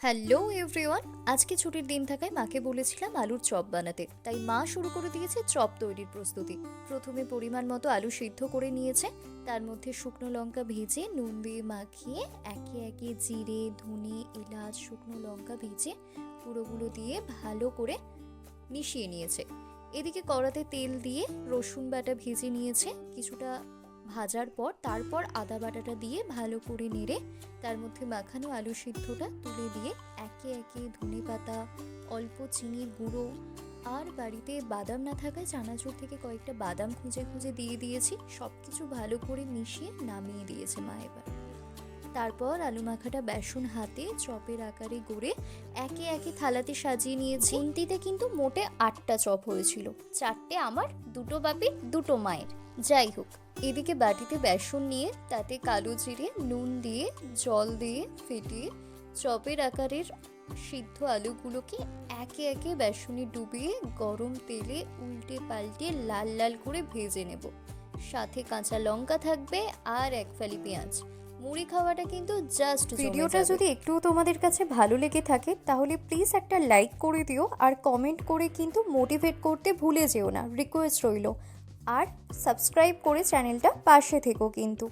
Hello everyone, আজকে ছুটির দিন থাকায় মাকে বলেছিলাম আলুর চপ বানাতে, তাই মা শুরু করে দিয়েছে চপ তৈরির প্রস্তুতি। প্রথমে পরিমাণ মতো আলু সিদ্ধ করে নিয়েছে, তার মধ্যে শুকনো লঙ্কা ভেজে নুন দিয়ে মাখিয়ে একে একে জিরে, ধনে, এলাচ, শুকনো লঙ্কা ভেজে পুরোগুলো দিয়ে ভালো করে মিশিয়ে নিয়েছে। এদিকে কড়াতে তেল দিয়ে রসুন বাটা ভেজে নিয়েছে, কিছুটা ভাজার পর তারপর আদা বাটাটা দিয়ে ভালো করে নেড়ে তার মধ্যে মাখানো আলু সিদ্ধটা তুলে দিয়ে একে একে ধনেপাতা, অল্প চিনির গুঁড়ো আর বাড়িতে বাদাম না থাকায় চানাচুর থেকে কয়েকটা বাদাম খুঁজে খুঁজে দিয়ে দিয়েছি। সব কিছু ভালো করে মিশিয়ে নামিয়ে দিয়েছে মা। এবার তারপর আলু মাখাটা বেসন হাতে চপের আকারে গড়ে একে একে থালাতে সাজিয়ে নিয়েছি। গুনতিতে কিন্তু মোটে 8টা চপ হয়েছিল, 4টে আমার, 2টো বাপির, 2টো মায়ের। যাই হোক, এদিকে বাটিতে বেসন নিয়ে তাতে কালো জিরে, নুন দিয়ে জল দিয়ে ফেটিয়ে চপের আকারের সিদ্ধ আলুগুলোকে একে একে বেসনে ডুবিয়ে গরম তেলে উল্টে পাল্টে লাল লাল করে ভেজে নেব। সাথে কাঁচা লঙ্কা থাকবে আর এক ফালি পেঁয়াজ। মুড়ি খাওয়াটা কিন্তু জাস্ট। ভিডিওটা যদি একটু তোমাদের কাছে ভালো লেগে থাকে তাহলে প্লিজ একটা লাইক করে দিও, আর কমেন্ট করে কিন্তু মোটিভেট করতে ভুলে যেও না, রিকোয়েস্ট রইল। আর সাবস্ক্রাইব করে চ্যানেলটা পাশে থেকো কিন্তু।